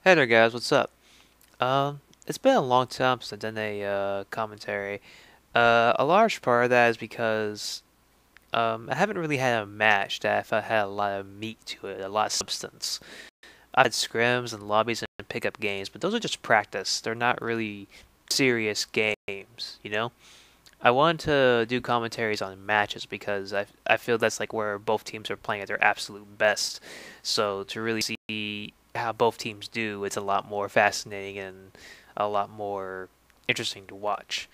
Hey there, guys. What's up? It's been a long time since I've done a commentary. A large part of that is because I haven't really had a match that I felt had a lot of meat to it, a lot of substance. I had scrims and lobbies and pickup games, but those are just practice. They're not really serious games, you know? I wanted to do commentaries on matches because I feel that's like where both teams are playing at their absolute best. So to really see how both teams do, it's a lot more fascinating and a lot more interesting to watch.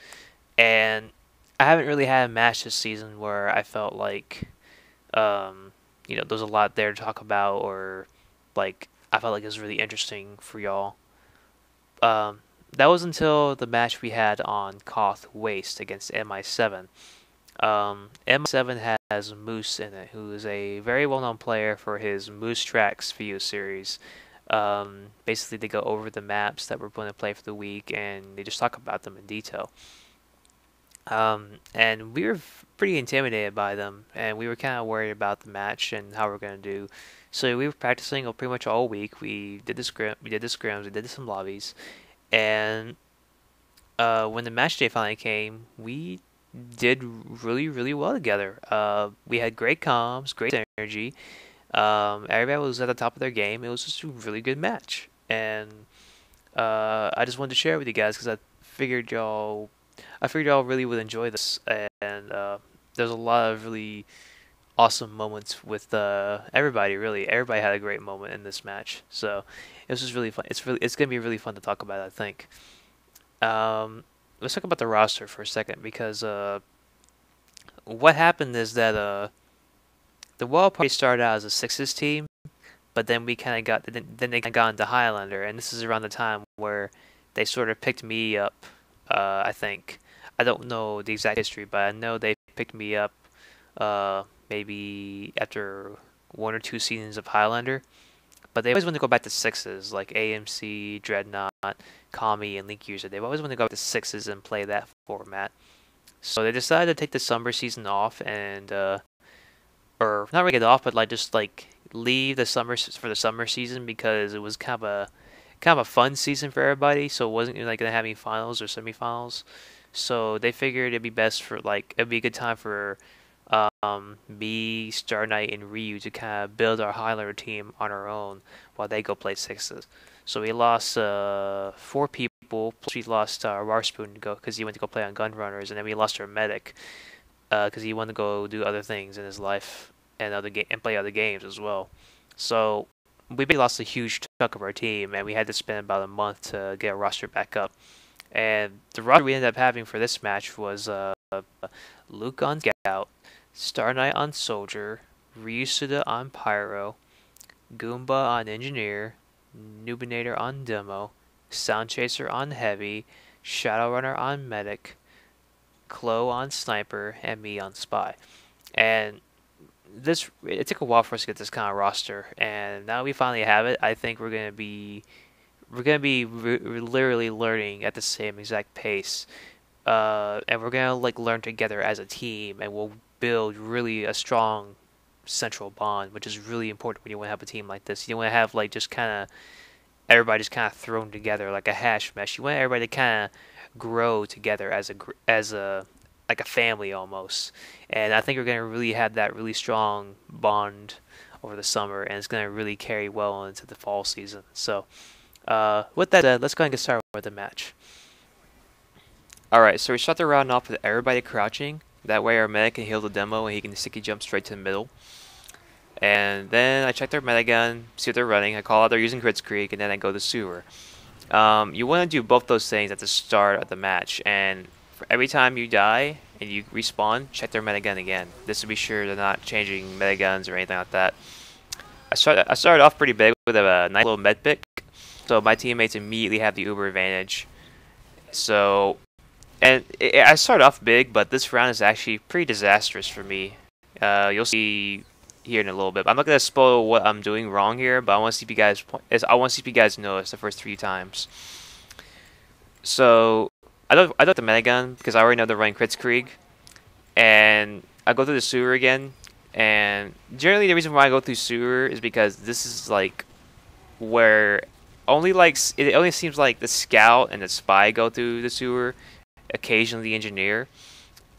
And I haven't really had a match this season where I felt like there's a lot there to talk about, or like I felt like it was really interesting for y'all. Um, that was until the match we had on Koth Waste against MI7. MI7 has Moose in it, who is a very well-known player for his Moose Tracks video series. Basically, they go over the maps that we're going to play for the week, and they just talk about them in detail. And we were pretty intimidated by them, and we were kind of worried about the match and how we're going to do. So we were practicing pretty much all week. We did the scrims, we did some lobbies, and when the match day finally came, we did really, really well together. We had great comms, great energy. Everybody was at the top of their game. It was just a really good match, and I just wanted to share it with you guys because I figured y'all really would enjoy this, and there's a lot of really awesome moments with everybody. Really, everybody had a great moment in this match, so it was just really fun. It's gonna be really fun to talk about, I think. Let's talk about the roster for a second because what happened is that the Wild Party started out as a sixes team, but then we kind of then they got into Highlander, and this is around the time where they sort of picked me up. I think I don't know the exact history, but I know they picked me up maybe after one or two seasons of Highlander. But they always want to go back to sixes, like AMC, Dreadnought, Kami, and Link User. They've always wanted to go back to sixes and play that format. So they decided to take the summer season off and, or not really get off, but like just like leave the summer for the summer season because it was kind of a fun season for everybody. So it wasn't like gonna have any finals or semifinals. So they figured it'd be best for like it'd be a good time for me, Star Knight, and Ryu to kind of build our Highlander team on our own while they go play sixes. So we lost four people, plus we lost Rarspoon to go because he went to go play on Gunrunners, and then we lost our medic because he wanted to go do other things in his life and and play other games as well. So we basically lost a huge chunk of our team, and we had to spend about a month to get our roster back up. And the roster we ended up having for this match was Luke on Scout, Star Knight on Soldier, Ryusuta on Pyro, Goomba on Engineer, Nubinator on Demo, Sound Chaser on Heavy, Shadowrunner on Medic, Chloe on Sniper, and me on Spy. And it took a while for us to get this kind of roster, and now we finally have it. I think we're gonna be literally learning at the same exact pace, and we're gonna like learn together as a team, and we'll build really a strong central bond, which is really important when you want to have a team like this. You don't want to have like just kind of everybody just kind of thrown together like a hash mesh. You want everybody to kind of grow together as a like a family almost. And I think we're gonna really have that really strong bond over the summer, and it's gonna really carry well into the fall season. So, with that said, let's go ahead and get started with the match. All right, so we start the round off with everybody crouching. That way, our medic can heal the demo, and he can sticky jump straight to the middle. And then I check their meta gun, see what they're running. I call out they're using Kritzkrieg, and then I go to sewer. You want to do both those things at the start of the match, and for every time you die and you respawn, check their meta gun again. This to be sure they're not changing meta guns or anything like that. I started off pretty big with a nice little med pick, so my teammates immediately have the uber advantage. So, I started off big, but this round is actually pretty disastrous for me. You'll see here in a little bit. I'm not gonna spoil what I'm doing wrong here, but I want to see if you guys notice the first three times. So I don't the metagun because I already know they're running Kritzkrieg, and I go through the sewer again. And generally, the reason why I go through sewer is because this is like where only like it only seems like the scout and the spy go through the sewer, occasionally the engineer,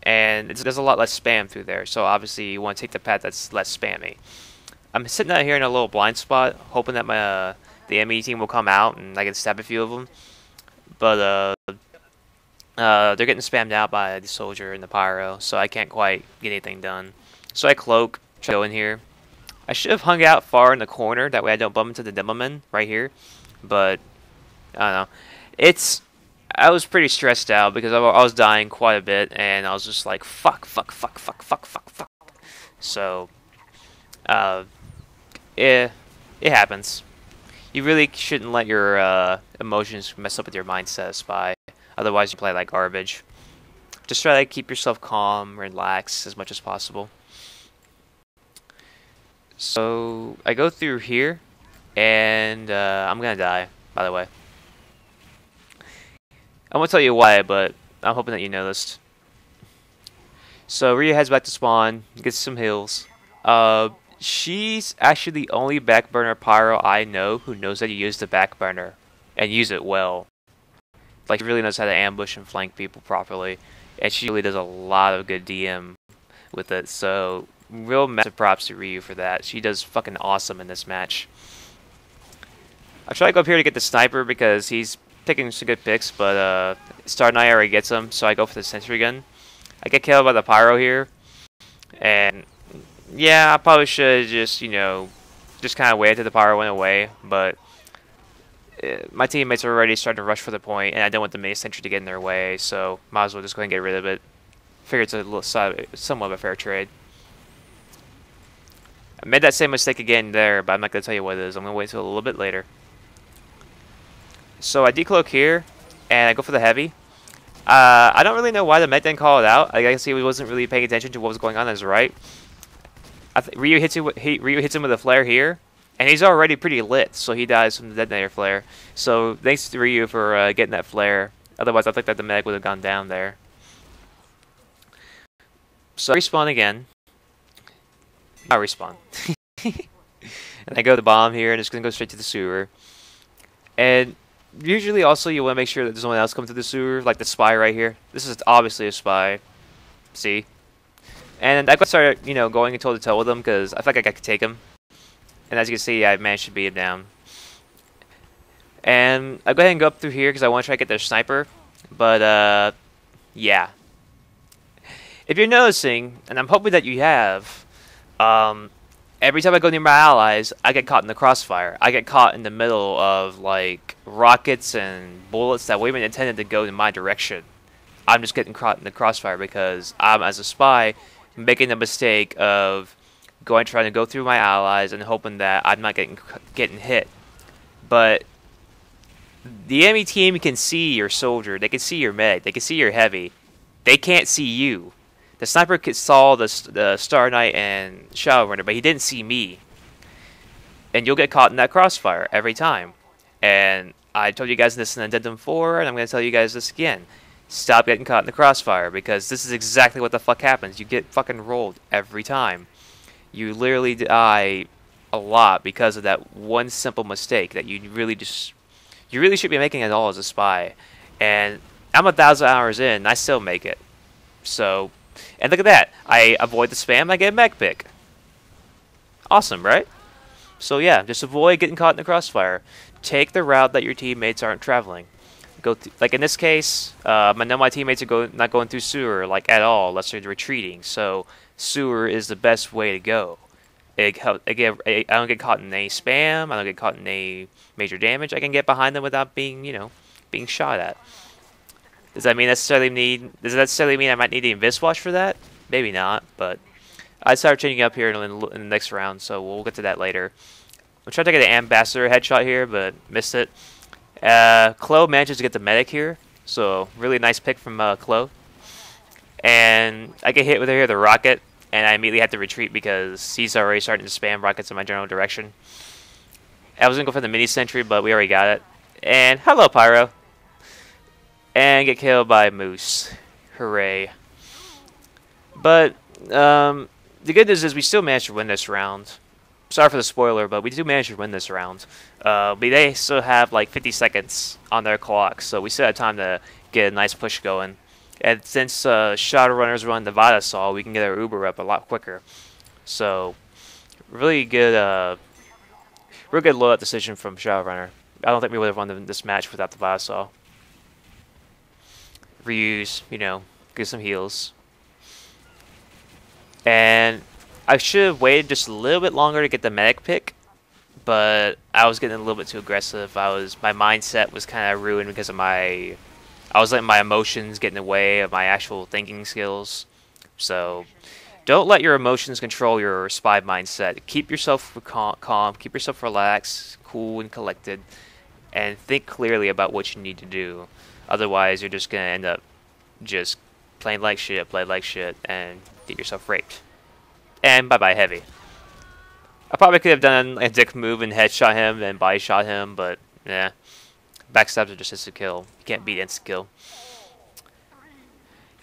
and there's a lot less spam through there. So obviously you want to take the path that's less spammy. I'm sitting out here in a little blind spot, hoping that my the enemy team will come out and I can stab a few of them. But they're getting spammed out by the soldier and the pyro, so I can't quite get anything done. So I cloak, try to go in here. I should have hung out far in the corner, that way I don't bump into the demomen right here. But I don't know. I was pretty stressed out because I was dying quite a bit, and I was just like, fuck, fuck, fuck, fuck, fuck, fuck, fuck. So, it happens. You really shouldn't let your emotions mess up with your mindset, spy. Otherwise, you play like garbage. Just try to keep yourself calm, relax as much as possible. So, I go through here, and I'm gonna die, by the way. I won't tell you why, but I'm hoping that you noticed. So, Ryu heads back to spawn, gets some heals. She's actually the only backburner pyro I know who knows how to use the backburner, and use it well. Like, she really knows how to ambush and flank people properly, and she really does a lot of good DM with it, so real massive props to Ryu for that. She does fucking awesome in this match. I try to go up here to get the sniper because he's taking some good picks, but Star Knight already gets him, so I go for the sentry gun. I get killed by the pyro here, and yeah, I probably should just, you know, just kind of wait until the pyro went away, but my teammates are already starting to rush for the point, and I don't want the main sentry to get in their way, so might as well just go ahead and get rid of it. Figure it's a somewhat of a fair trade. I made that same mistake again there, but I'm not going to tell you what it is. I'm going to wait until a little bit later. So I decloak here, and I go for the heavy. I don't really know why the mech didn't call it out. I guess he wasn't really paying attention to what was going on on his right. Ryu hits him with a flare here, and he's already pretty lit, so he dies from the detonator flare. So thanks to Ryu for getting that flare. Otherwise, I think that the medic would have gone down there. So I respawn again. I respawn. And I go to the bomb here, and it's going to go straight to the sewer. And usually also you want to make sure that there's no one else coming to the sewer, like the spy right here. This is obviously a spy. See? And I started, you know, going toe-to-toe with him because I felt like I could take him. And as you can see, I managed to beat him down. And I go ahead and go up through here because I want to try to get their sniper. But, yeah. If you're noticing, and I'm hoping that you have, every time I go near my allies, I get caught in the crossfire. I get caught in the middle of, like, rockets and bullets that were even intended to go in my direction. I'm just getting caught in the crossfire because I'm, as a spy, making the mistake of trying to go through my allies and hoping that I'm not getting hit. But the enemy team can see your soldier, they can see your med, they can see your heavy. They can't see you. The sniper saw the Star Knight and Shadow Runner, but he didn't see me. And you'll get caught in that crossfire every time. And I told you guys this in Addendum 4, and I'm going to tell you guys this again. Stop getting caught in the crossfire, because this is exactly what the fuck happens. You get fucking rolled every time. You literally die a lot because of that one simple mistake that you really should be making at all as a spy. And I'm 1,000 hours in, and I still make it. So, and look at that. I avoid the spam, I get a mech pick. Awesome, right? So yeah, just avoid getting caught in the crossfire. Take the route that your teammates aren't traveling. Like in this case, I know my teammates are not going through sewer like at all, unless they're retreating. So sewer is the best way to go. I don't get caught in any spam. I don't get caught in any major damage. I can get behind them without being, you know, being shot at. Does that necessarily mean I might need the Invis Watch for that? Maybe not, but I started changing up here in the next round, so we'll get to that later. I'm trying to get an Ambassador headshot here, but missed it. Chloe manages to get the medic here, so really nice pick from Chloe. And I get hit with here the rocket, and I immediately have to retreat because he's already starting to spam rockets in my general direction. I was going to go for the mini sentry, but we already got it. And hello, Pyro. And get killed by Moose. Hooray. But the good news is we still managed to win this round. sorry for the spoiler, but we do manage to win this round. But they still have like 50 seconds on their clock, so we still have time to get a nice push going. And since Shadowrunners run the Vada Saw, we can get our Uber up a lot quicker. So, really good, real good loadout decision from Shadowrunner. I don't think we would have won this match without the Vada Saw. Reuse, you know, get some heals. And I should have waited just a little bit longer to get the medic pick, but I was getting a little bit too aggressive. My mindset was kind of ruined because of I was letting my emotions get in the way of my actual thinking skills. So don't let your emotions control your spy mindset. Keep yourself calm, keep yourself relaxed, cool and collected, and think clearly about what you need to do. Otherwise, you're just going to end up just playing like shit, and get yourself raped. And bye-bye heavy. I probably could have done a dick move and headshot him and body shot him, but yeah. Backstabs are just instant kill. You can't beat instant kill.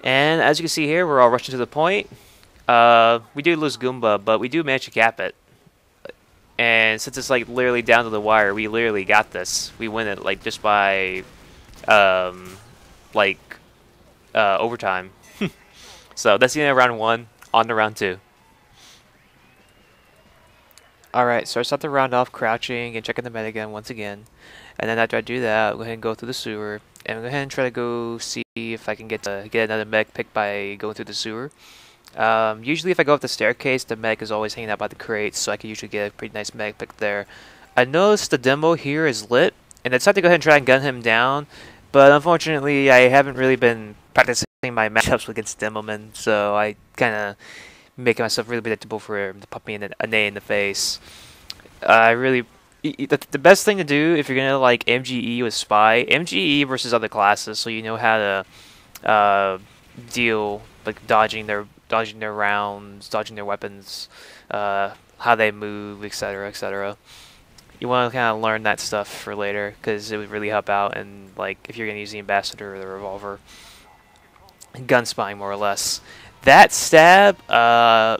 And as you can see here, we're all rushing to the point. We do lose Goomba, but we do manage to cap it. And since it's like literally down to the wire, we literally got this. We win it like just by overtime. So that's the end of round 1. On to round 2. Alright, so I start the round off crouching and checking the meta once again. And then after I do that, I'll go ahead and go through the sewer. And I'll go ahead and try to go see if I can get another medic pick by going through the sewer. Usually if I go up the staircase, the medic is always hanging out by the crates, so I can usually get a pretty nice medic pick there. I noticed the demo here is lit, and I decided to go ahead and try and gun him down. But unfortunately, I haven't really been practicing my matchups against Demomen, so I kind of making myself really predictable for him to pop me a nay in the face. The best thing to do if you're gonna like MGE with Spy, MGE versus other classes, so you know how to deal like dodging their rounds, dodging their weapons, how they move, etc., etc. You want to kind of learn that stuff for later because it would really help out. And like if you're gonna use the Ambassador or the Revolver, gun spying more or less. That stab, I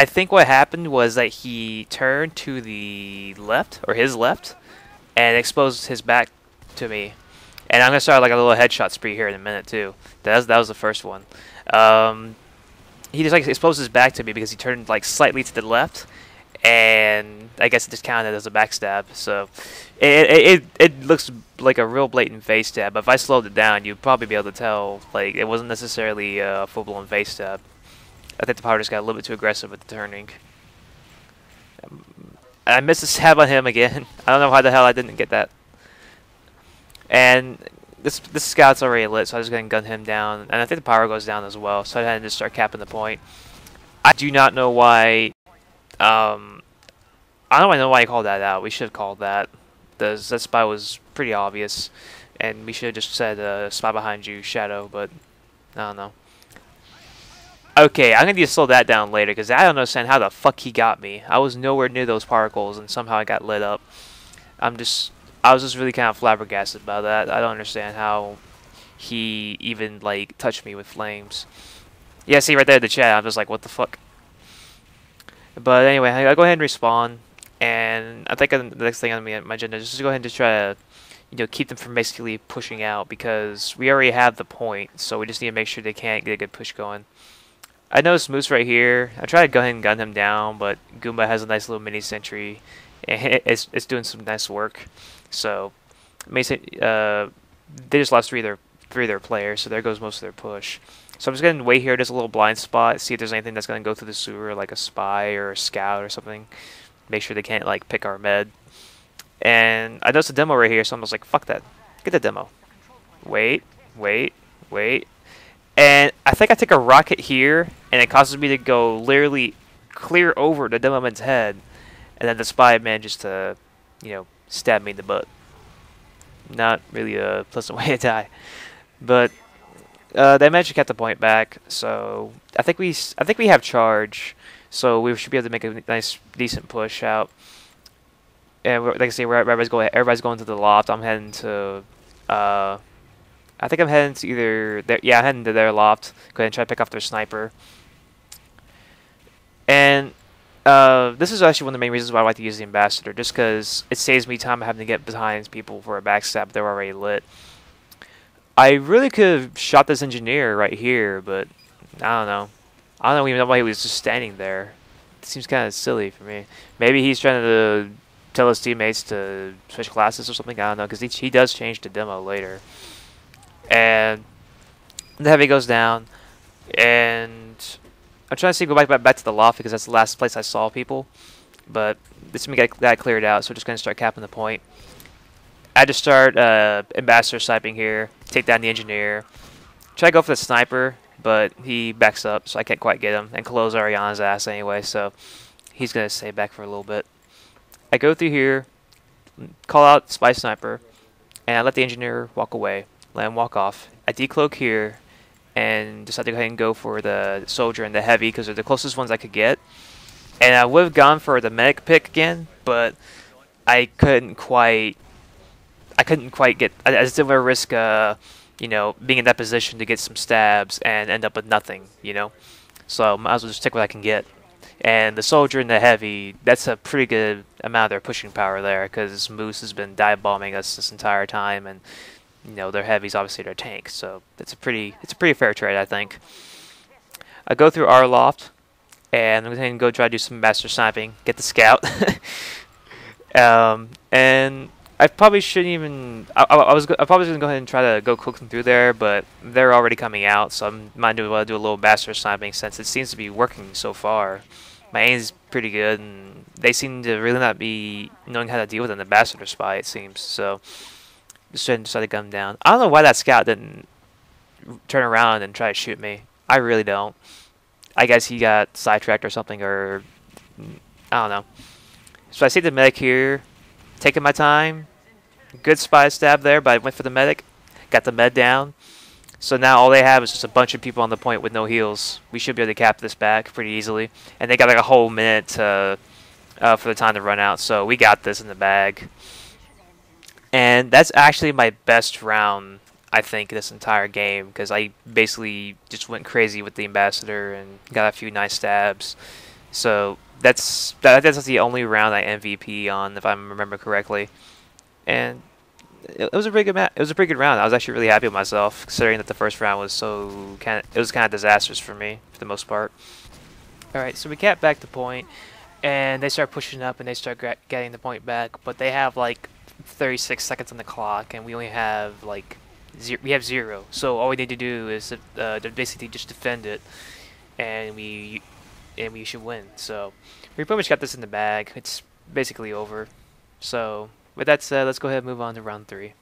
think what happened was that he turned to the left, or his left, and exposed his back to me. And I'm going to start like a little headshot spree here in a minute too. That was the first one. He just like exposed his back to me because he turned like slightly to the left, and I guess it just counted as a backstab. So it looks like a real blatant face stab. But if I slowed it down, you'd probably be able to tell like it wasn't necessarily a full-blown face stab. I think the power just got a little bit too aggressive with the turning. I missed a stab on him again. I don't know how the hell I didn't get that. And this scout's already lit, so I was going to gun him down. And I think the power goes down as well, so I had to just start capping the point. I do not know why. I don't know why I called that out. We should have called that. That spy was pretty obvious, and we should have just said spy behind you, shadow. But I don't know. Okay, I'm gonna need to slow that down later because I don't understand how the fuck he got me. I was nowhere near those particles, and somehow I got lit up. I was just really kind of flabbergasted by that. I don't understand how he even like touched me with flames. Yeah, see right there in the chat. I'm just like, what the fuck. But anyway, I'll go ahead and respawn, and I think the next thing on my agenda is just to go ahead and just try to, keep them from basically pushing out because we already have the point, so we just need to make sure they can't get a good push going. I noticed Moose right here. I tried to go ahead and gun him down, but Goomba has a nice little mini sentry, and it's doing some nice work. So, they just lost three of their players, so there goes most of their push. So I'm just going to wait here. There's a little blind spot. See if there's anything that's going to go through the sewer, like a spy or a scout or something. Make sure they can't like pick our med. And I noticed a demo right here, so I'm just like, fuck that. Get the demo. Wait. And I think I take a rocket here, and it causes me to go literally clear over the demoman's head. And then the spy manages to, stab me in the butt. Not really a pleasant way to die. But they managed to get the point back, so I think we have charge, so we should be able to make a nice, decent push out. And like I say, everybody's going to the loft. I'm heading to, I think I'm heading to either their, I'm heading to their loft. Go ahead and try to pick off their sniper. And This is actually one of the main reasons why I like to use the Ambassador, just because it saves me time having to get behind people for a backstab. They're already lit. I really could have shot this engineer right here, but I don't know. I don't even know why he was just standing there. It seems kind of silly for me. Maybe he's trying to tell his teammates to switch classes or something. I don't know, because he does change the demo later. And the heavy goes down, and I'm trying to see go back to the loft because that's the last place I saw people. But this got cleared out, so we're just gonna start capping the point. I just start ambassador sniping here, take down the engineer. Try to go for the sniper, but he backs up, so I can't quite get him. And close Ariana's ass anyway, so he's gonna stay back for a little bit. I go through here, call out spy sniper, and I let the engineer walk away. Let him walk off. I decloak here, and decided to go ahead and go for the soldier and the heavy because they're the closest ones I could get. And I would have gone for the medic pick again, but I couldn't quite get. I just didn't want to risk, being in that position to get some stabs and end up with nothing, So I might as well just take what I can get. And the soldier and the heavy, that's a pretty good amount of their pushing power there because Moose has been dive bombing us this entire time, and their heavy's obviously their tank, so it's a pretty fair trade, I think. I go through our loft, and I'm going to go try to do some master sniping, get the scout. And I probably shouldn't even. I probably going to go ahead and try to go cook them through there, but they're already coming out, so I might do a little master sniping since it seems to be working so far. My aim's pretty good, and they seem to really not be knowing how to deal with an ambassador spy, it seems. So just decided to gun him down. I don't know why that scout didn't turn around and try to shoot me. I really don't. I guess he got sidetracked or something, or I don't know. So I see the medic here, taking my time. Good spy stab there, but I went for the medic. Got the med down. So now all they have is just a bunch of people on the point with no heals. We should be able to cap this back pretty easily. And they got like a whole minute for the time to run out. So we got this in the bag. And that's actually my best round, I think, this entire game, because I basically just went crazy with the ambassador and got a few nice stabs. So that's the only round I MVP on, if I remember correctly. And it was a pretty good it was a pretty good round. I was actually really happy with myself, considering that the first round was kind of disastrous for me for the most part. All right, so we cap back the point, and they start pushing up and they start getting the point back, but they have like 36 seconds on the clock, and we only have like zero. So all we need to do is basically just defend it, and we should win. So we pretty much got this in the bag. It's basically over. So with that said, let's go ahead and move on to round 3.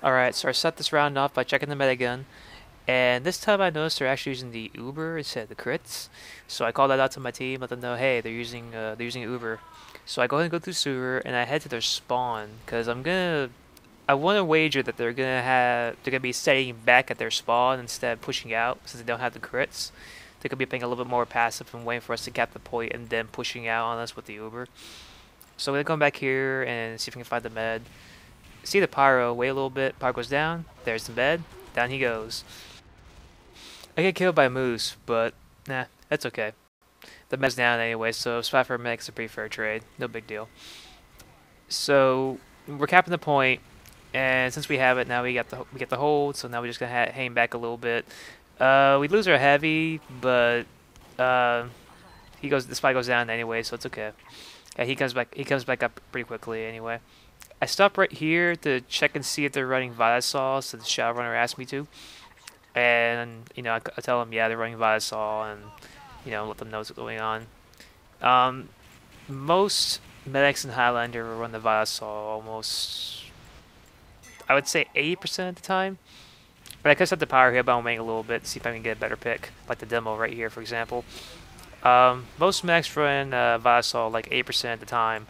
Alright, so I set this round off by checking the meta gun. And this time I noticed they're actually using the Uber instead of the crits. So I called that out to my team, let them know, hey, they're using Uber. So I go ahead and go through sewer, and I head to their spawn, because I want to wager that they're gonna be staying back at their spawn instead of pushing out, since they don't have the crits. They could be playing a little bit more passive and waiting for us to cap the point and then pushing out on us with the Uber. So we're gonna come back here and see if we can find the med. See the pyro, wait a little bit, pyro goes down, there's the med, down he goes. I get killed by Moose, but nah, that's okay. The med's down anyway, so spot for a medic's a pretty fair trade, no big deal. So we're capping the point, and since we have it now, we get the hold. So now we're just gonna hang back a little bit. We lose our heavy, but the spy goes down anyway, so it's okay. Yeah, he comes back up pretty quickly anyway. I stop right here to check and see if they're running Vitasol, so the Shadow Runner asked me to. And, I tell them, yeah, they're running Vitasol, and, let them know what's going on. Most medics in Highlander will run the Vitasol almost, I would say 80% of the time. But I could set the power here, but I'll wait a little bit to see if I can get a better pick, like the demo right here, for example. Most medics run Vitasol like 8% of the time.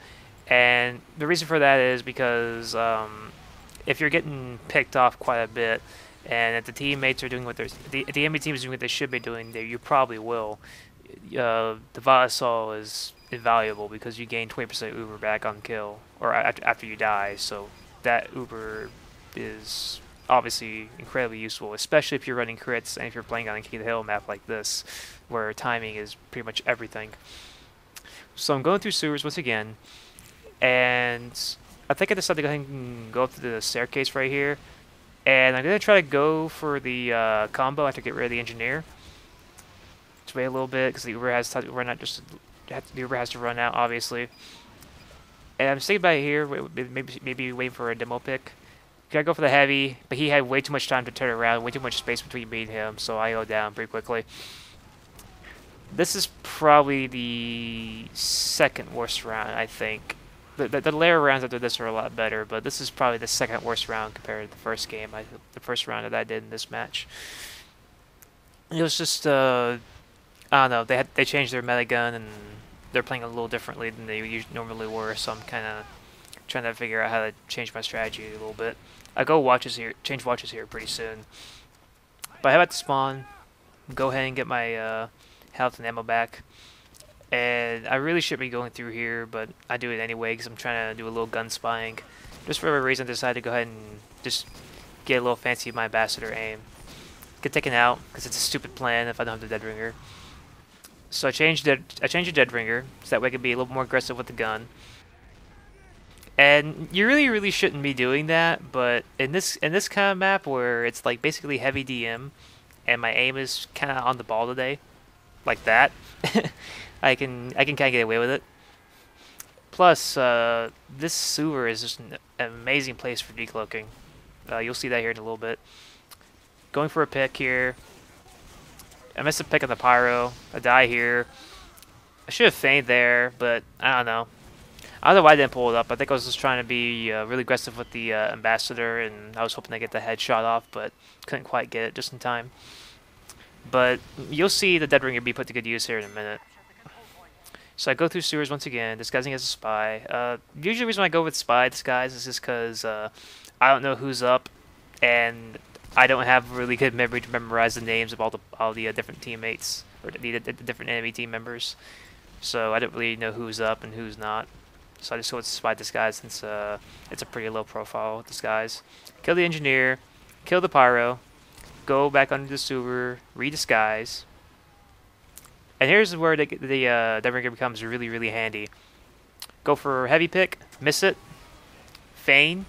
And the reason for that is because if you're getting picked off quite a bit, and if the teammates are doing if the enemy team is doing what they should be doing, you probably will. The Vitasol is invaluable because you gain 20% Uber back on kill, or after you die. So that Uber is obviously incredibly useful, especially if you're running crits and if you're playing on a King of the Hill map like this, where timing is pretty much everything. So I'm going through sewers once again, and I think I decided to go ahead and go up to the staircase right here, and I'm going to try to go for the combo after I get rid of the engineer. Just wait a little bit, because the Uber has to run out, the Uber has to run out, obviously. And I'm staying by here, maybe waiting for a demo pick. Gotta go for the heavy, but he had way too much time to turn around, way too much space between me and him, so I go down pretty quickly. This is probably the second worst round, I think. The later rounds after this are a lot better, but this is probably the second worst round compared to the first game. The first round that I did in this match. It was just, I don't know, they changed their meta gun, and they're playing a little differently than they normally were, so I'm kind of trying to figure out how to change my strategy a little bit. I change watches here pretty soon. But I have to spawn, go ahead and get my health and ammo back. And I really shouldn't be going through here, but I do it anyway because I'm trying to do a little gun spying. Just for whatever reason, I decided to go ahead and just get a little fancy with my ambassador aim. Get taken out because it's a stupid plan if I don't have the dead ringer. So I changed the dead ringer so that way I can be a little more aggressive with the gun. And you really shouldn't be doing that, but in this kind of map where it's like basically heavy DM, and my aim is kind of on the ball today, like that, I can kind of get away with it. Plus, this sewer is just an amazing place for decloaking. You'll see that here in a little bit. Going for a pick here. I missed a pick on the pyro. I die here. I should have feigned there, but I don't know. I don't know why I didn't pull it up. I think I was just trying to be really aggressive with the ambassador, and I was hoping to get the headshot off, but couldn't quite get it just in time. But you'll see the dead ringer be put to good use here in a minute. So I go through sewers once again, disguising as a spy. Usually the reason I go with spy disguise is just because I don't know who's up, and I don't have really good memory to memorize the names of all the different teammates, or the different enemy team members. So I don't really know who's up and who's not. So I just go with spy disguise since it's a pretty low profile disguise. Kill the engineer, kill the pyro, go back under the sewer, redisguise. And here's where the dead ringer becomes really handy. Go for heavy pick, miss it, feign,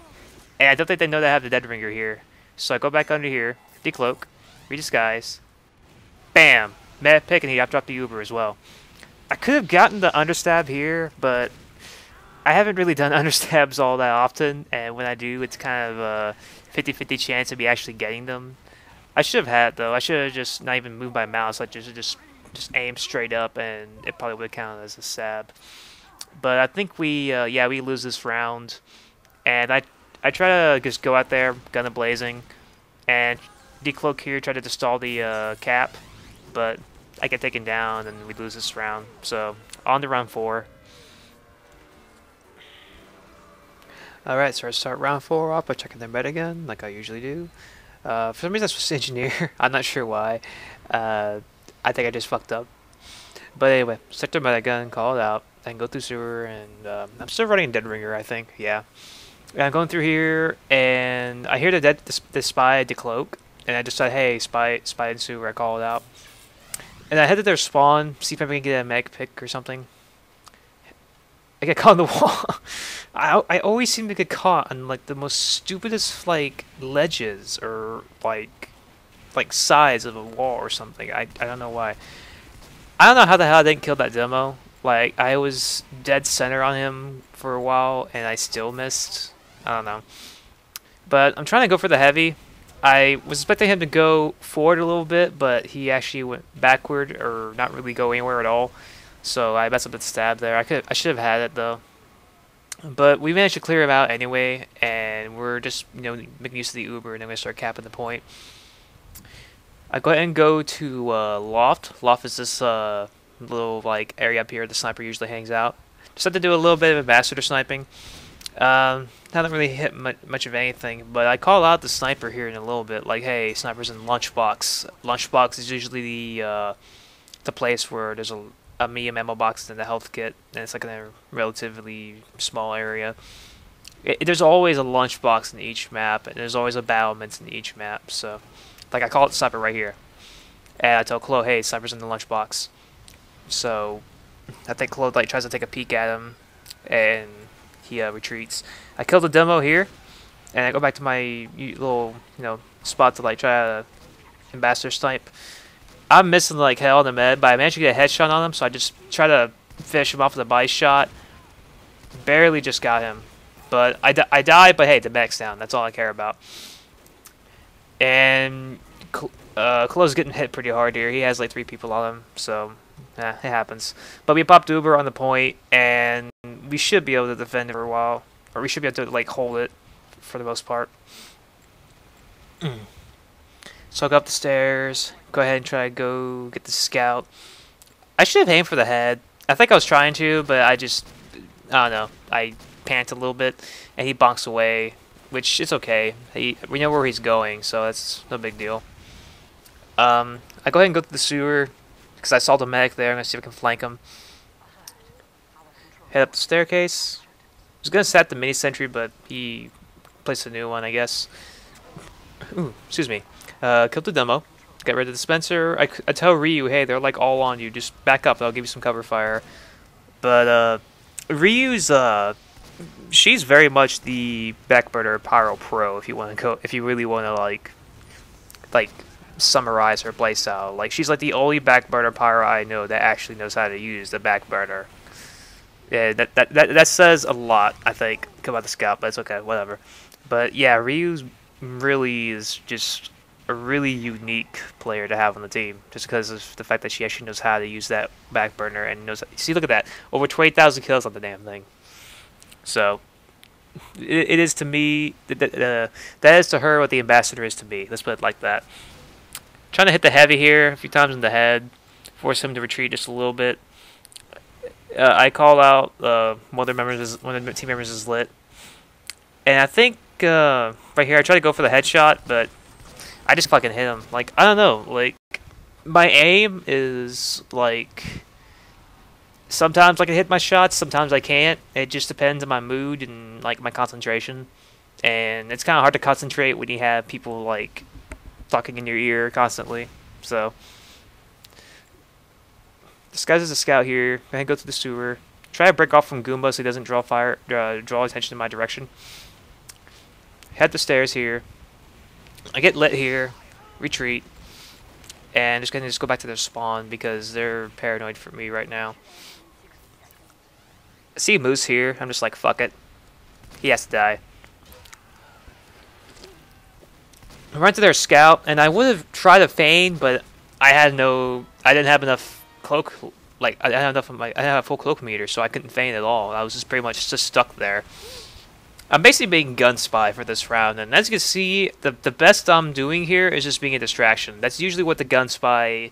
and I don't think they know that I have the dead ringer here. So I go back under here, decloak, redisguise, bam, med pick, and he dropped the Uber as well. I could have gotten the understab here, but I haven't really done understabs all that often, and when I do, it's kind of a 50-50 chance of me actually getting them. I should have had it, though. I should have just not even moved my mouse. I just aim straight up, and it probably would have counted as a stab. But I think we lose this round, and I try to just go out there, gun blazing, and decloak here, try to stall the cap, but I get taken down, and we lose this round. So on to round 4. Alright, so I start round 4 off by checking their meta gun, like I usually do. For some reason that's supposed to engineer. I'm not sure why. I think I just fucked up. But anyway, set their meta gun, call it out, then go through sewer, and I'm still running dead ringer, I think, yeah. And I'm going through here, and I hear the spy decloak, and I decide, hey, spy in sewer, I call it out. And I head to their spawn, see if I can get a mag pick or something. I get caught on the wall. I always seem to get caught on like the most stupidest like ledges or like sides of a wall or something. I don't know why. I don't know how the hell I didn't kill that demo. Like I was dead center on him for a while and I still missed. I don't know. But I'm trying to go for the heavy. I was expecting him to go forward a little bit, but he actually went backward or not really go anywhere at all. So I messed up the stab there. I should have had it though. But we managed to clear him out anyway, and we're just making use of the Uber, and then we start capping the point. I go ahead and go to Loft. Loft is this little like area up here the sniper usually hangs out. Just have to do a little bit of ambassador sniping. Haven't really hit much of anything, but I call out the sniper here in a little bit. Like, hey, snipers in lunchbox. Lunchbox is usually the place where there's a medium ammo box and a health kit, and it's like in a relatively small area. there's always a lunchbox in each map, and there's always a battlement in each map. So, like I call it sniper right here, and I tell Chloe, "Hey, sniper's in the lunchbox." So, I think Chloe like tries to take a peek at him, and he retreats. I kill the demo here, and I go back to my little spot to like try to ambassador snipe. I'm missing like hell on the med, but I managed to get a headshot on him, so I just try to finish him off with a body shot. Barely just got him. But I died, but hey, the mech's down. That's all I care about. And Chloe's getting hit pretty hard here. He has like 3 people on him, so it happens. But we popped Uber on the point, and we should be able to defend it for a while. Or we should be able to like hold it for the most part. So I'll go up the stairs, go ahead and try to go get the scout. I should have aimed for the head. I think I was trying to, but I don't know. I panicked a little bit, and he bonks away, which is okay. We know where he's going, so that's no big deal. I go ahead and go to the sewer, because I saw the medic there. I'm going to see if I can flank him. Head up the staircase. I was going to set the mini sentry, but he placed a new one, I guess. Ooh, excuse me. Killed the demo. Get rid of the dispenser. I tell Ryu, hey, they're like all on you. Just back up. I'll give you some cover fire. But Ryu's she's very much the backburner pyro pro. If you want to go, if you really want to like summarize her playstyle, like she's like the only backburner pyro I know that actually knows how to use the backburner. Yeah, that says a lot, I think, about the scout. But it's okay, whatever. But yeah, Ryu's really is just a really unique player to have on the team, just because of the fact that she actually knows how to use that back burner and knows. See, look at that, over 20,000 kills on the damn thing. So it is to me that is to her what the ambassador is to me. Let's put it like that. Trying to hit the heavy here a few times in the head, force him to retreat just a little bit. I call out one of the team members is lit, and I think right here I try to go for the headshot, but I just fucking hit him. Like, I don't know, like, my aim is, like, sometimes I can hit my shots, sometimes I can't. It just depends on my mood and, like, my concentration. And it's kind of hard to concentrate when you have people, like, talking in your ear constantly. So, disguise as a scout here. Go ahead and go to the sewer. Try to break off from Goomba so he doesn't draw attention in my direction. Head the stairs here. I get lit here, retreat, and just gonna go back to their spawn because they're paranoid for me right now. I see Moose here. I'm just like, fuck it. He has to die. I run to their scout, and I would have tried to feign, but I didn't have enough cloak. Like I didn't have a full cloak meter, so I couldn't feign at all. I was just pretty much just stuck there. I'm basically being gun spy for this round, and as you can see, the best I'm doing here is just being a distraction. That's usually what the gun spy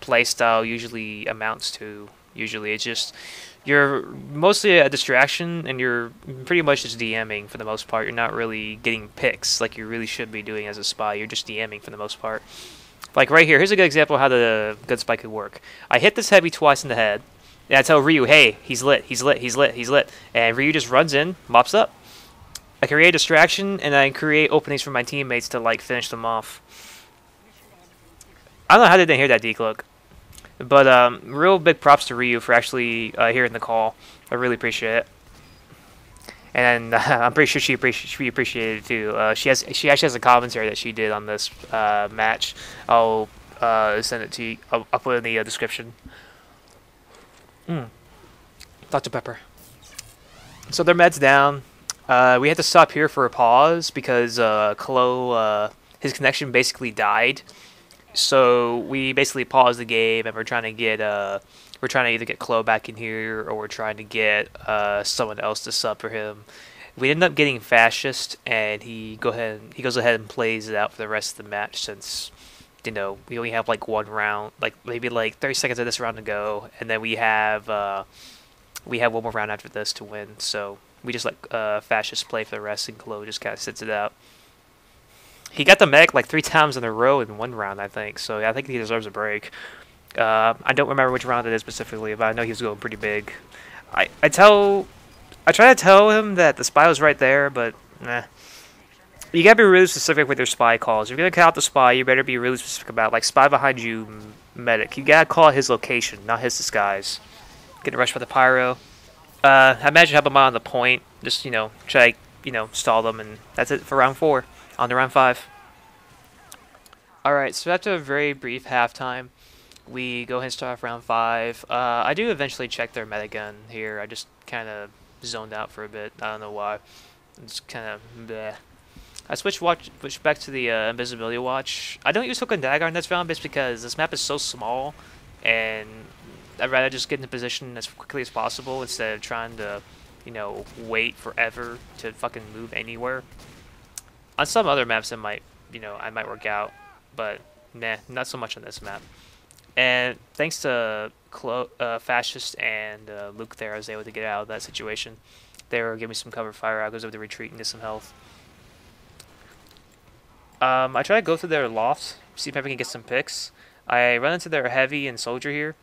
playstyle usually amounts to. Usually, it's just you're mostly a distraction, and you're pretty much just DMing for the most part. You're not really getting picks like you really should be doing as a spy. You're just DMing for the most part. Like right here, here's a good example of how the gun spy could work. I hit this heavy twice in the head, and I tell Ryu, hey, he's lit, he's lit, he's lit, he's lit. And Ryu just runs in, mops up. I create a distraction, and I create openings for my teammates to, like, finish them off. I don't know how they didn't hear that decloak. But, real big props to Ryu for actually hearing the call. I really appreciate it. And I'm pretty sure she appreciated it, too. She actually has a commentary that she did on this match. I'll send it to you. I'll put it in the description. Dr. Pepper. So their med's down. We had to stop here for a pause because Chloe, his connection basically died. So we basically paused the game, and we're trying to either get Chloe back in here, or we're trying to get someone else to sub for him. We ended up getting Fascist, and he goes ahead and plays it out for the rest of the match, since we only have like one round, like maybe like 30 seconds of this round to go, and then we have one more round after this to win. So we just let Fascist play for the rest, and Chloe just kind of sits it out. He got the mech like 3 times in a row in one round, I think. So I think he deserves a break. I don't remember which round it is specifically, but I know he was going pretty big. I tell I try to tell him that the spy was right there, but nah. You gotta be really specific with your spy calls. If you're gonna call out the spy, you better be really specific about, like, spy behind you, medic. You gotta call his location, not his disguise. Getting rushed by the pyro. I imagine help him out on the point. Just, try, stall them, and that's it for round 4. On to round 5. Alright, so after a very brief halftime, we go ahead and start off round 5. I do eventually check their metagun here. I just kind of zoned out for a bit. I don't know why. It's kind of bleh. I switch back to the invisibility watch. I don't use hook and dagger on this round just because this map is so small, and I'd rather just get into position as quickly as possible instead of trying to, wait forever to fucking move anywhere. On some other maps, it might, I might work out, but nah, not so much on this map. And thanks to Fascist and Luke there, I was able to get out of that situation. They were giving me some cover fire. I was able to retreat and get some health. I try to go through their lofts, see if I can get some picks. I run into their heavy and soldier here,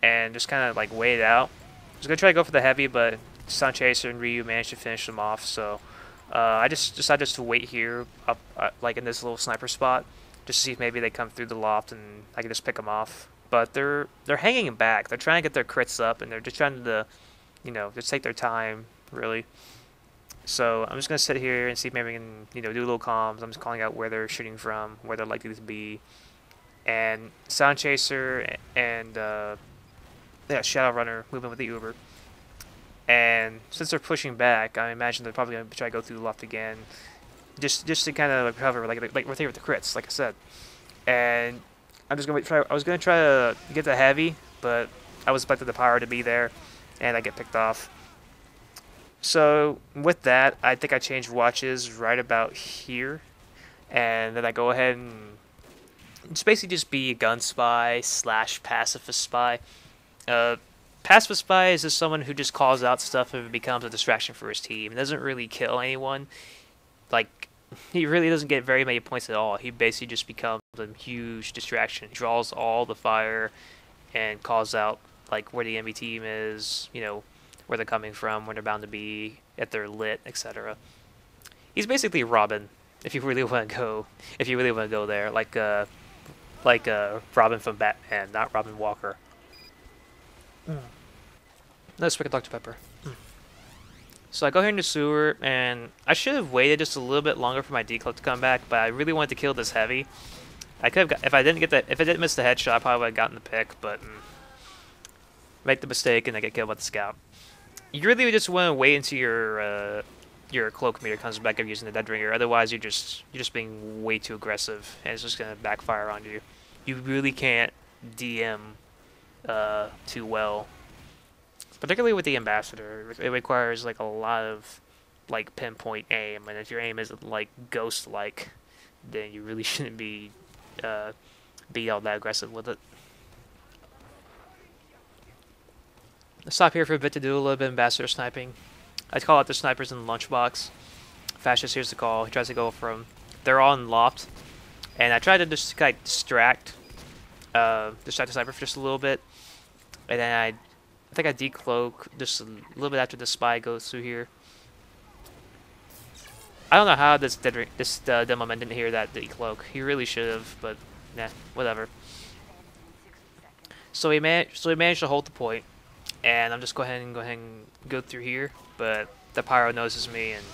and just kind of like wait it out. I was gonna try to go for the heavy, but Sun Chaser and Ryu managed to finish them off. So I just decided to wait here, up like in this little sniper spot, just to see if maybe they come through the loft and I can just pick them off. But they're hanging back. They're trying to get their crits up, and they're just trying to, just take their time really. So I'm just going to sit here and see if maybe I can, do a little comms. I'm just calling out where they're shooting from, where they're likely to be. And Sound Chaser and Shadow Runner moving with the Uber. And since they're pushing back, I imagine they're probably going to try to go through the loft again. Just to kind of recover, like right there with the crits, like I said. And I'm just going to try. I was going to try to get the heavy, but I was expecting the power to be there, and I get picked off. So with that, I think I changed watches right about here, and then I go ahead and it's basically just be a gun spy / pacifist spy. Pacifist spy is just someone who just calls out stuff if it becomes a distraction for his team. He doesn't really kill anyone. Like, he really doesn't get very many points at all. He basically just becomes a huge distraction. He draws all the fire and calls out like where the enemy team is, where they're coming from, where they're bound to be, if they're lit, etc. He's basically Robin, if you really want to go there, like Robin from Batman, not Robin Walker. Let's pick a Dr. Pepper. So I go here in the sewer, and I should have waited just a little bit longer for my decloak to come back, but I really wanted to kill this heavy. I could have, if I didn't miss the headshot, I probably would have gotten the pick, but make the mistake and I get killed by the scout. You really just want to wait until your cloak meter comes back up using the Dead Ringer. Otherwise, you're just being way too aggressive, and it's just gonna backfire on you. You really can't DM too well, particularly with the ambassador. It requires like a lot of like pinpoint aim, and if your aim isn't like ghost-like, then you really shouldn't be all that aggressive with it. Let's stop here for a bit to do a little bit of ambassador sniping. I call out the snipers in the lunchbox. Fascist here's the call. He tries to go from. They're all in loft, and I try to just like distract the sniper for just a little bit, and then I think I decloak just a little bit after the spy goes through here. I don't know how this demoman didn't hear that decloak. He really should have, but nah, whatever. So he managed to hold the point. And I'm just go ahead and go through here, but the pyro notices me, and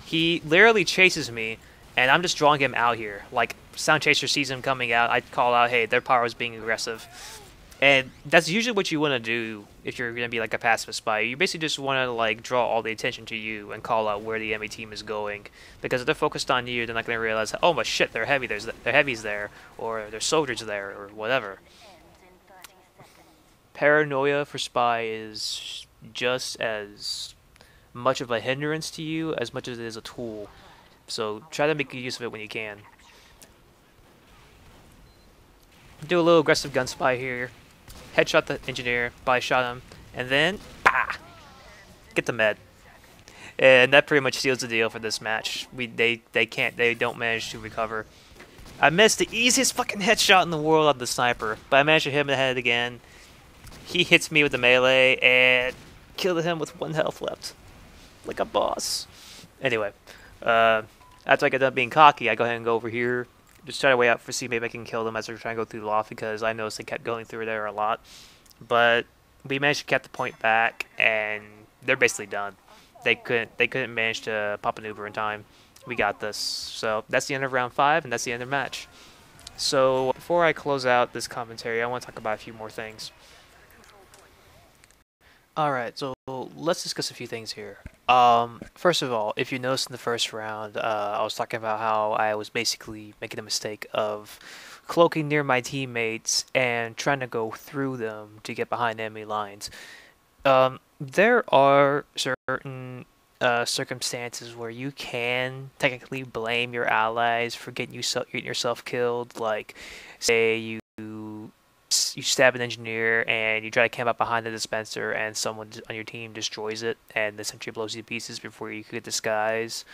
he literally chases me, and I'm just drawing him out here. Like, Sound Chaser sees him coming out, I call out, hey, their pyro is being aggressive. And that's usually what you want to do if you're going to be like a passive spy. You basically just want to like draw all the attention to you and call out where the enemy team is going. Because if they're focused on you, they're not going to realize, oh my shit, they're heavy, there's heavies there, or there's soldiers there, or whatever. Paranoia for spy is just as much of a hindrance to you as much as it is a tool. So try to make use of it when you can. Do a little aggressive gun spy here. Headshot the engineer, body shot him, and then bah! Get the med. And that pretty much seals the deal for this match. They don't manage to recover. I missed the easiest fucking headshot in the world on the sniper, but I managed to hit him in the head again. He hits me with the melee and killed him with 1 health left. like a boss. Anyway, uh, after I get done being cocky, I go ahead and go over here. Just try to wait out for see maybe I can kill them as they're trying to go through the loft because I noticed they kept going through there a lot. But we managed to get the point back, and they're basically done. They couldn't manage to pop an Uber in time. We got this. So that's the end of round 5, and that's the end of the match. So before I close out this commentary, I want to talk about a few more things. Alright, so let's discuss a few things here. First of all, if you noticed in the first round, I was talking about how I was basically making a mistake of cloaking near my teammates and trying to go through them to get behind enemy lines. There are certain circumstances where you can technically blame your allies for getting yourself killed. Like, say you stab an engineer and you try to camp out behind the dispenser and someone on your team destroys it and essentially blows you to pieces before you could disguise,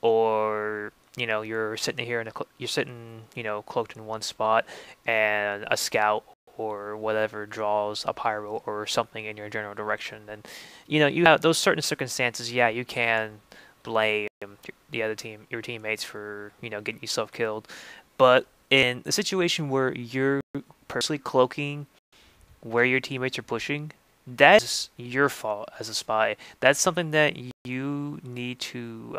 or you're sitting here you're sitting cloaked in one spot and a scout or whatever draws a pyro or something in your general direction, and you have those certain circumstances. Yeah, you can blame your teammates for getting yourself killed, but in a situation where you're personally cloaking where your teammates are pushing, that's your fault as a spy. That's something that you need to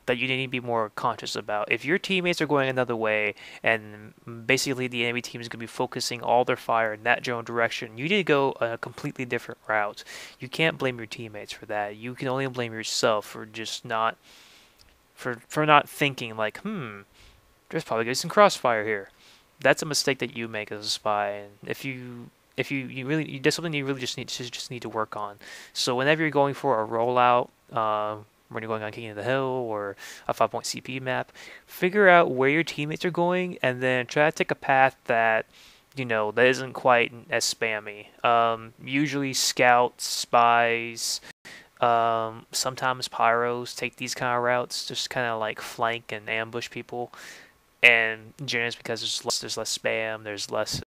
be more conscious about. If your teammates are going another way and basically the enemy team is going to be focusing all their fire in that general direction, you need to go a completely different route. You can't blame your teammates for that. You can only blame yourself for just not for not thinking like, there's probably going to be some crossfire here. That's a mistake that you make as a spy, and that's something you really just need to work on. So whenever you're going for a rollout, when you're going on King of the Hill or a 5-point CP map, figure out where your teammates are going, and then try to take a path that that isn't quite as spammy. Usually scouts, spies, sometimes pyros take these kind of routes, just kind of like flank and ambush people. And generally it's because there's less spam, there's less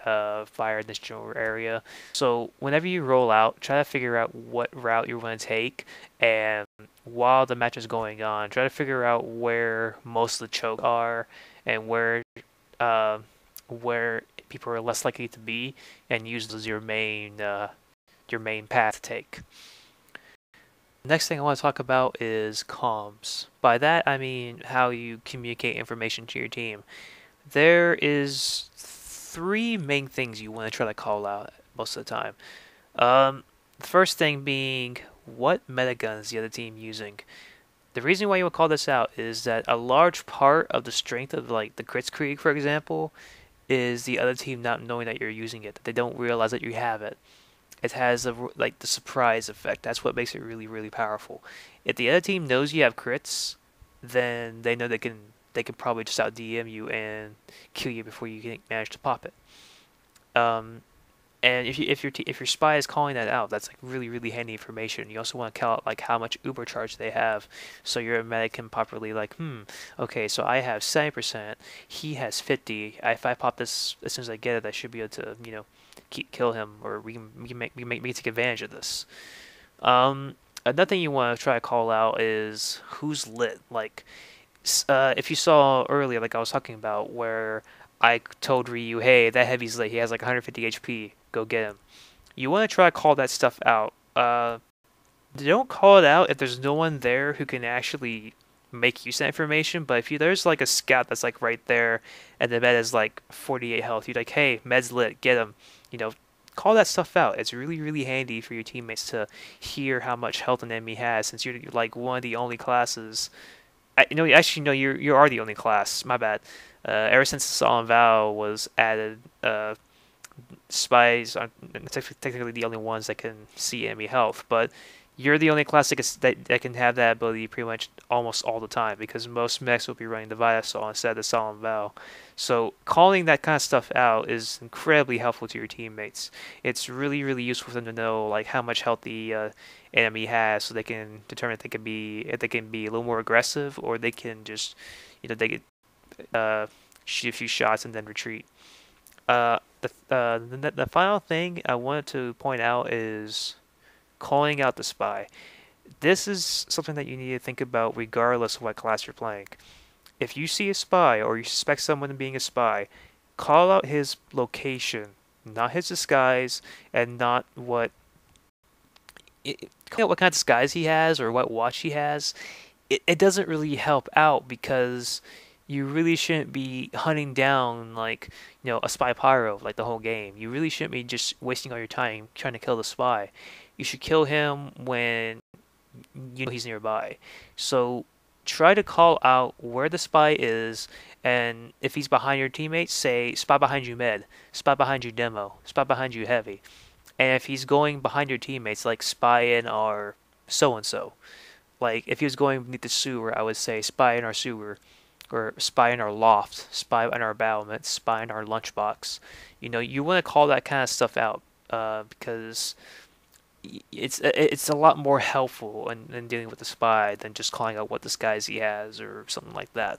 fire in this general area. So whenever you roll out, try to figure out what route you're going to take, and while the match is going on, try to figure out where most of the choke are and where people are less likely to be, and use those as your main path to take. Next thing I want to talk about is comms. By that I mean how you communicate information to your team. There is 3 main things you want to try to call out most of the time. The first thing being what metagun is the other team using. The reason why you would call this out is that a large part of the strength of like the Kritzkrieg, for example, is the other team not knowing that you're using it, that they don't realize that you have it. It has the surprise effect. That's what makes it really, really powerful. If the other team knows you have crits, then they know they can probably just out DM you and kill you before you can manage to pop it. And if your spy is calling that out, that's like really, really handy information. You also want to call out like how much Uber charge they have, so your medic can properly like, okay, so I have 70%, he has 50. If I pop this as soon as I get it, I should be able to kill him, or we can take advantage of this. Another thing you want to try to call out is who's lit. Like, if you saw earlier, like I was talking about, where I told Ryu, hey, that heavy's lit. He has like 150 HP. Go get him. You want to try to call that stuff out. Don't call it out if there's no one there who can actually make use of that information. But if there's like a scout that's like right there, and the med is like 48 health, you're like, hey, med's lit. Get him. Call that stuff out. It's really, really handy for your teammates to hear how much health an enemy has, since you're like one of the only classes. Actually, no, you are the only class. My bad. Ever since the Solemn Vow was added, spies are technically the only ones that can see enemy health, but you're the only class that can have that ability pretty much almost all the time, because most mechs will be running the Viasol instead of the Solemn Vow. So calling that kind of stuff out is incredibly helpful to your teammates. It's really, really useful for them to know like how much health the enemy has, so they can determine if they can be a little more aggressive, or they can just they could shoot a few shots and then retreat. The final thing I wanted to point out is calling out the spy. This is something that you need to think about regardless of what class you're playing. If you see a spy or you suspect someone being a spy, call out his location, not his disguise, and not what kind of disguise he has or what watch he has. It doesn't really help out because you really shouldn't be hunting down like a spy pyro like the whole game. You really shouldn't be just wasting all your time trying to kill the spy. You should kill him when you know he's nearby. So try to call out where the spy is, and if he's behind your teammates, say spy behind you med, spy behind you demo, spy behind you heavy. And if he's going behind your teammates, like spy in our so and so, like if he was going beneath the sewer, I would say spy in our sewer, or spy in our loft, spy in our battlement, spy in our lunchbox. You want to call that kind of stuff out because it's a lot more helpful in dealing with the spy than just calling out what disguise he has or something like that.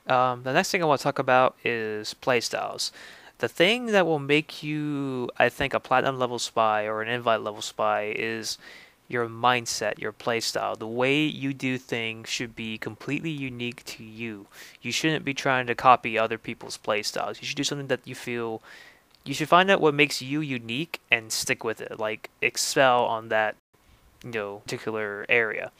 The next thing I want to talk about is playstyles. The thing that will make you, I think, a platinum level spy or an invite level spy is your mindset, your playstyle. The way you do things should be completely unique to you. You shouldn't be trying to copy other people's playstyles. You should do something that you feel. You should find out what makes you unique and stick with it. Like excel on that, particular area.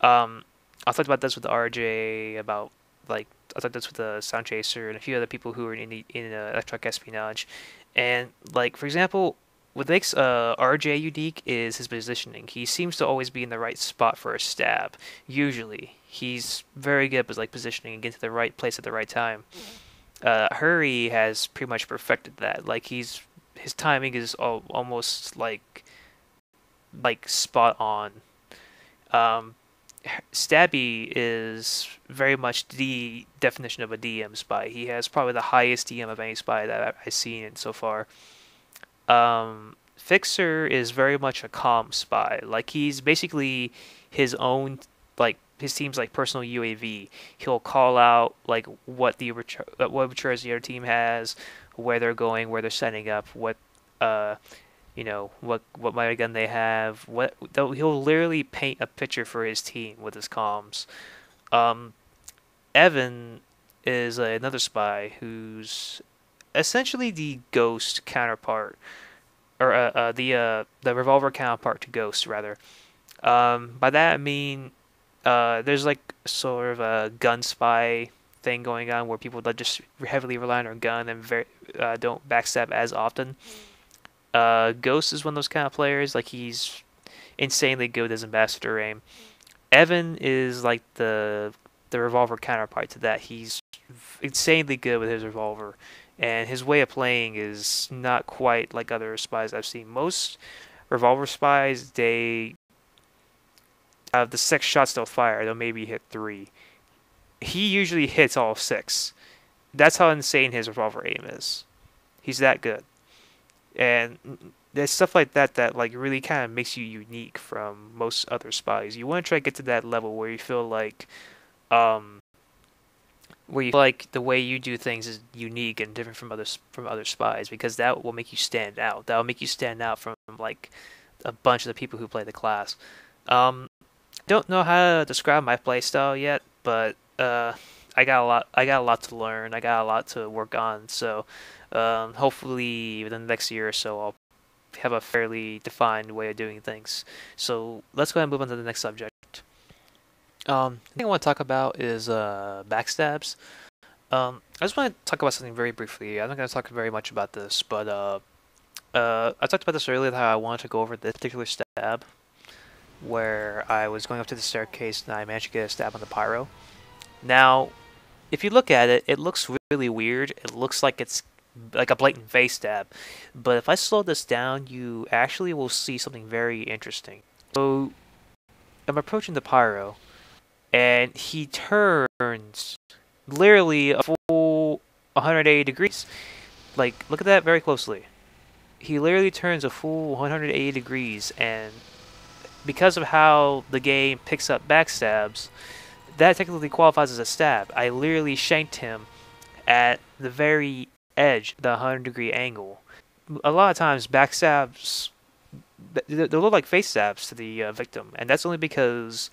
I talked about this with RJ about like I talked this with the Sound Chaser and a few other people who are in electronic espionage, and like for example, what makes RJ unique is his positioning. He seems to always be in the right spot for a stab. Usually, he's very good at like positioning and getting to the right place at the right time. Hurry has pretty much perfected that. Like his timing is almost like spot on. Um, Stabby is very much the definition of a DM spy. He has probably the highest DM of any spy that I've seen so far. Fixer is very much a calm spy. Like he's basically his own, like his team's like personal UAV. He'll call out like what maturity the other team has, where they're going, where they're setting up, uh what might gun they have. He'll literally paint a picture for his team with his comms. Um, Evan is another spy who's essentially the Ghost counterpart, or the Revolver counterpart to Ghost rather. By that I mean there's like sort of a gun spy thing going on where people that just heavily rely on their gun and don't backstab as often. Ghost is one of those kind of players. Like he's insanely good as ambassador aim. Evan is like the revolver counterpart to that. He's insanely good with his revolver, and his way of playing is not quite like other spies I've seen. Most revolver spies, they have the 6 shots they'll fire. They'll maybe hit 3. He usually hits all 6. That's how insane his revolver aim is. He's that good. And there's stuff like that like really kind of makes you unique from most other spies. You want to try to get to that level where you feel like the way you do things is unique and different from other spies, because that will make you stand out. That will make you stand out from like a bunch of the people who play the class. Don't know how to describe my playstyle yet, but I got a lot to learn. I got a lot to work on. So hopefully within the next year or so, I'll have a fairly defined way of doing things. So let's go ahead and move on to the next subject. The thing I want to talk about is backstabs. I just want to talk about something very briefly. I'm not going to talk very much about this, but I talked about this earlier, how I wanted to go over this particular stab where I was going up to the staircase and I managed to get a stab on the pyro. Now, if you look at it, it looks really weird. It looks like it's like a blatant face stab. But if I slow this down, you actually will see something very interesting. So, I'm approaching the pyro, and he turns literally a full 180 degrees. Like, look at that very closely. He literally turns a full 180 degrees, and because of how the game picks up backstabs, that technically qualifies as a stab. I literally shanked him at the very edge, the 100-degree angle. A lot of times, backstabs they'll look like face stabs to the victim, and that's only because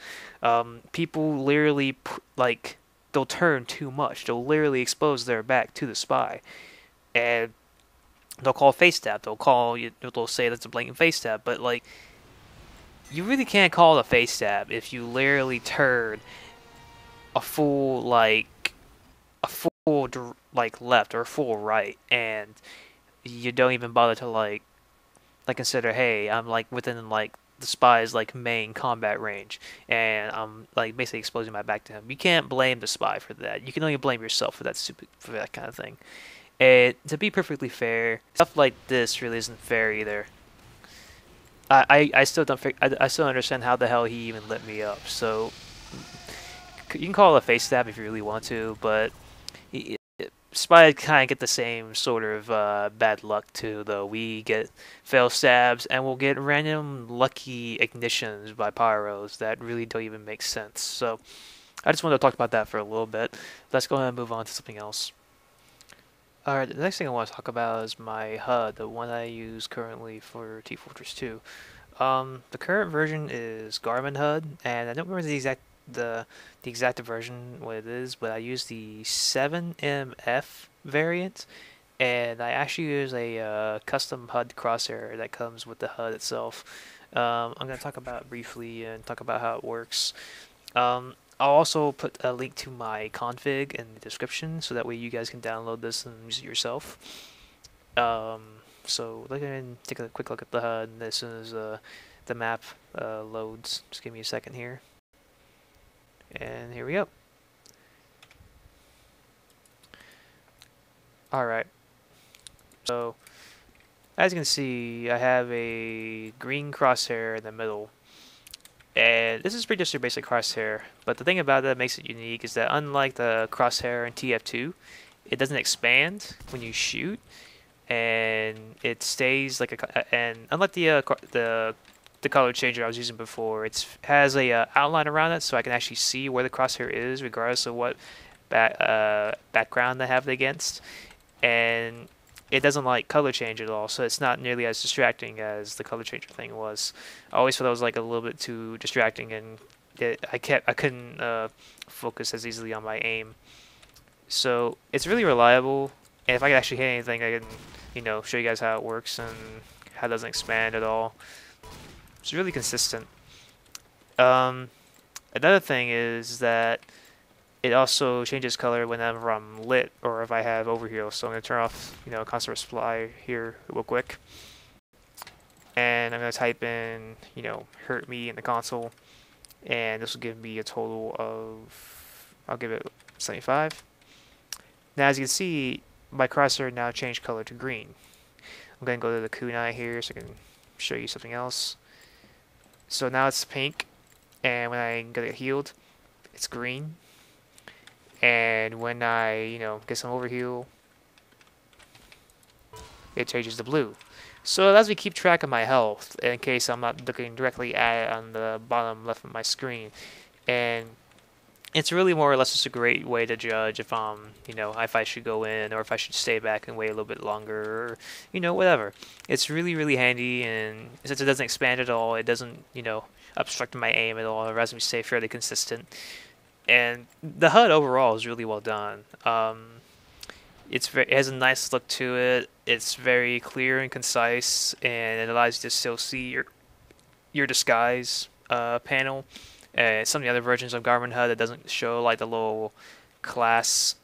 people literally like they'll turn too much. They'll literally expose their back to the spy, and they'll call face stab. They'll say that's a blatant face stab, but like you really can't call it a face stab if you literally turn a full like left or a full right, and you don't even bother to like consider, hey, I'm like within like the spy's like main combat range, and I'm like basically exposing my back to him. You can't blame the spy for that. You can only blame yourself for that kind of thing. And to be perfectly fair, stuff like this really isn't fair either. I still I still understand how the hell he even lit me up. So you can call it a face stab if you really want to, but Spy kind of get the same sort of bad luck too, though. We get fail stabs, and we'll get random lucky ignitions by pyros that really don't even make sense. So I just wanted to talk about that for a little bit. Let's go ahead and move on to something else. Alright, the next thing I want to talk about is my HUD, the one I use currently for T-Fortress 2. The current version is Garmin HUD, and I don't remember the exact version what it is, but I use the 7MF variant, and I actually use a custom HUD crosshair that comes with the HUD itself. I'm going to talk about it briefly and talk about how it works. I'll also put a link to my config in the description, so that way you guys can download this and use it yourself. So let's go ahead and take a quick look at the HUD as soon as the map loads. Just give me a second here. And here we go. Alright. So, as you can see, I have a green crosshair in the middle. And this is pretty just your basic crosshair. But the thing about it that makes it unique is that unlike the crosshair in TF2, it doesn't expand when you shoot. And it stays like a... And unlike the color changer I was using before, it has a outline around it, so I can actually see where the crosshair is, regardless of what background I have it against. And it doesn't like color change at all, so it's not nearly as distracting as the color changer thing was. I always felt it was like a little bit too distracting, and I couldn't focus as easily on my aim. So it's really reliable, and if I can actually hit anything, I can show you guys how it works and how it doesn't expand at all. It's really consistent. Another thing is that it also changes color whenever I'm lit or if I have overheal. So I'm going to turn off, constant supply here real quick. And I'm going to type in, hurt me in the console. And this will give me a total of, I'll give it 75. Now as you can see, my crosshair now changed color to green. I'm going to go to the kunai here so I can show you something else. So now it's pink, and when I get it healed, it's green. And when I, get some overheal, it changes to blue. So it allows me to keep track of my health in case I'm not looking directly at it on the bottom left of my screen. And it's really more or less just a great way to judge if if I should go in or if I should stay back and wait a little bit longer, or, whatever. It's really, really handy, and since it doesn't expand at all, it doesn't, obstruct my aim at all. It allows me to stay fairly consistent. And the HUD overall is really well done. It has a nice look to it. It's very clear and concise, and it allows you to still see your disguise panel. Some of the other versions of Garmin HUD that doesn't show like the little class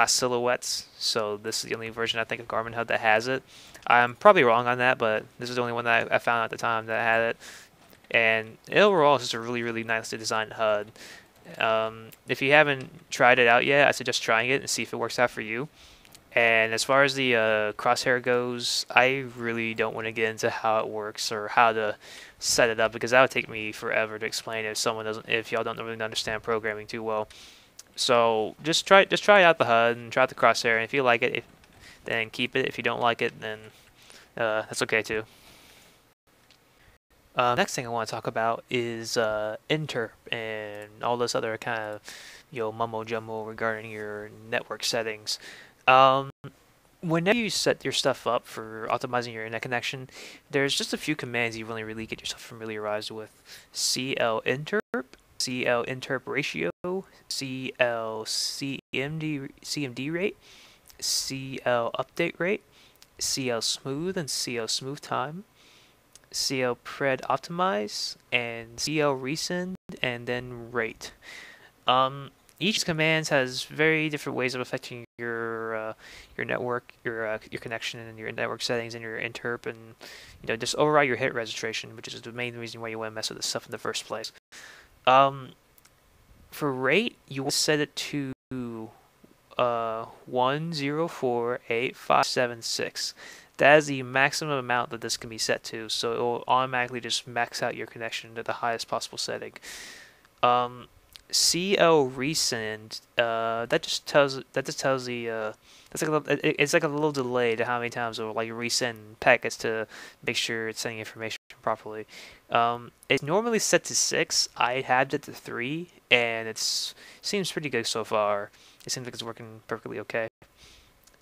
silhouettes. So this is the only version I think of Garmin HUD that has it. I'm probably wrong on that, but this is the only one that I found at the time that had it. And overall, it's just a really, really nicely designed HUD. If you haven't tried it out yet, I suggest trying it and see if it works out for you. And as far as the crosshair goes, I really don't want to get into how it works or how to set it up, because that would take me forever to explain if y'all don't really understand programming too well. So just try out the HUD and try out the crosshair, and if you like it, then keep it. If you don't like it, then that's okay too. Next thing I want to talk about is interp and all this other kind of mumbo jumbo regarding your network settings. whenever you set your stuff up for optimizing your internet connection, there's just a few commands you really get yourself familiarized with. CL interp ratio, CMD rate, CL update rate, CL smooth and CL smooth time, CL pred optimize, and CL resend, and then rate. Each commands has very different ways of affecting your network, your connection, and your network settings, and your interp, and just override your hit registration, which is the main reason why you want to mess with this stuff in the first place. Um, for rate, you will set it to 1048576. That is the maximum amount that this can be set to, so it will automatically just max out your connection to the highest possible setting. CL resend, that just tells the it's like a little delay to how many times it will like resend packets to make sure it's sending information properly. It's normally set to 6. I had it to 3, and seems pretty good so far. It seems like it's working perfectly okay.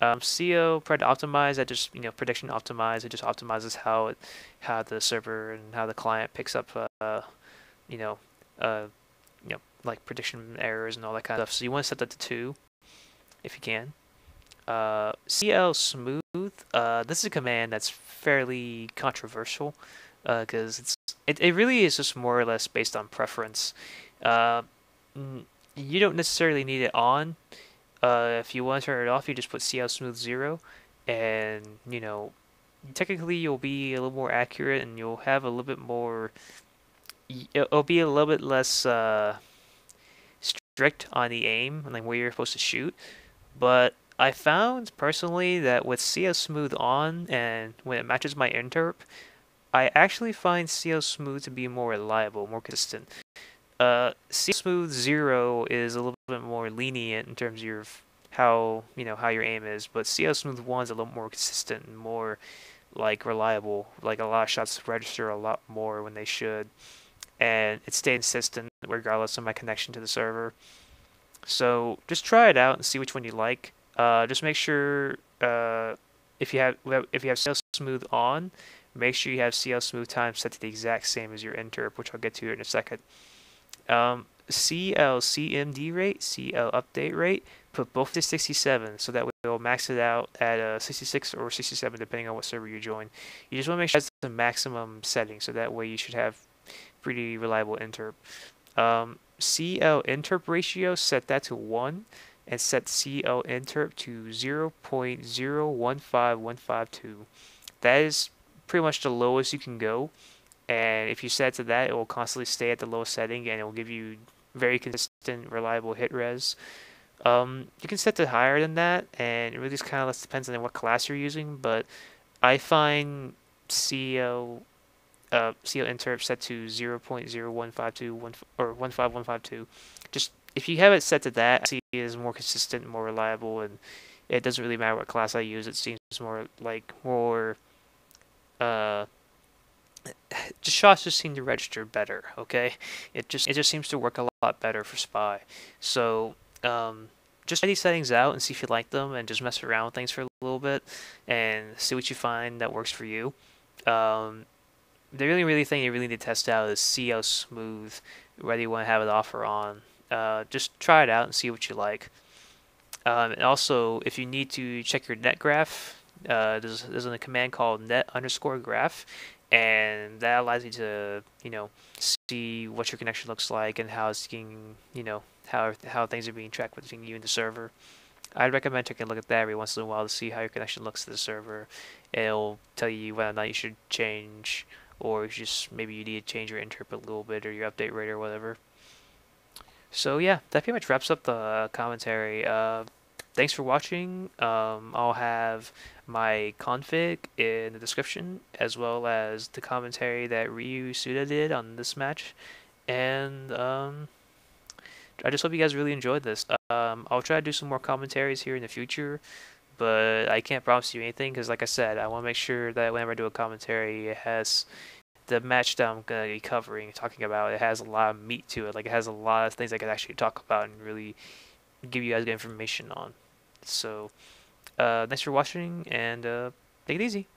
CO pred optimize, that just prediction optimize. It just optimizes how the server and how the client picks up you know uh, like prediction errors and all that kind of stuff. So you want to set that to 2 if you can. CL smooth. This is a command that's fairly controversial because it really is just more or less based on preference. You don't necessarily need it on. If you want to turn it off, you just put CL smooth 0, and technically you'll be a little more accurate, and you'll have a little bit more. It'll be a little bit less strict on the aim and like where you're supposed to shoot. But I found personally that with CL smooth on and when it matches my interp, I actually find CL smooth to be more reliable, more consistent. CL smooth 0 is a little bit more lenient in terms of how your aim is, but CL smooth 1 is a little more consistent and more like reliable. Like a lot of shots register a lot more when they should, and it stays consistent regardless of my connection to the server. So just try it out and see which one you like. Just make sure if you have CL smooth on, make sure you have CL smooth time set to the exact same as your interp, which I'll get to in a second. CL CMD rate, CL update rate, put both to 67, so that way it'll max it out at 66 or 67 depending on what server you join. You just want to make sure that's the maximum setting, so that way you should have pretty reliable interp. CL interp ratio, set that to 1, and set CL interp to 0.015152. That is pretty much the lowest you can go, and if you set it to that, it will constantly stay at the lowest setting, and it will give you very consistent, reliable hit res. You can set it higher than that, and it really just kind of depends on what class you're using, but I find CL interp set to 0.0152 or 15152. Just if you have it set to that, I see it is more consistent, more reliable, and it doesn't really matter what class I use. It seems more just shots just seem to register better. Okay, it just seems to work a lot better for spy. So just try these settings out and see if you like them, and just mess around with things for a little bit and see what you find that works for you. The really thing you really need to test out is CL smooth, whether you want to have it off or on. Just try it out and see what you like. And also, if you need to check your net graph, there's a command called net_graph, and that allows you to see what your connection looks like and how it's being how things are being tracked between you and the server. I'd recommend taking a look at that every once in a while to see how your connection looks to the server. It'll tell you whether or not you should change, or maybe you need to change your interp a little bit, or your update rate, or whatever. So yeah, that pretty much wraps up the commentary. Thanks for watching. I'll have my config in the description, as well as the commentary that Ryusuta did on this match. And I just hope you guys really enjoyed this. I'll try to do some more commentaries here in the future, but I can't promise you anything because, like I said, I want to make sure that whenever I do a commentary, it has the match that I'm going to be talking about, it has a lot of meat to it. Like, it has a lot of things I could actually talk about and really give you guys good information on. So, Thanks for watching, and take it easy.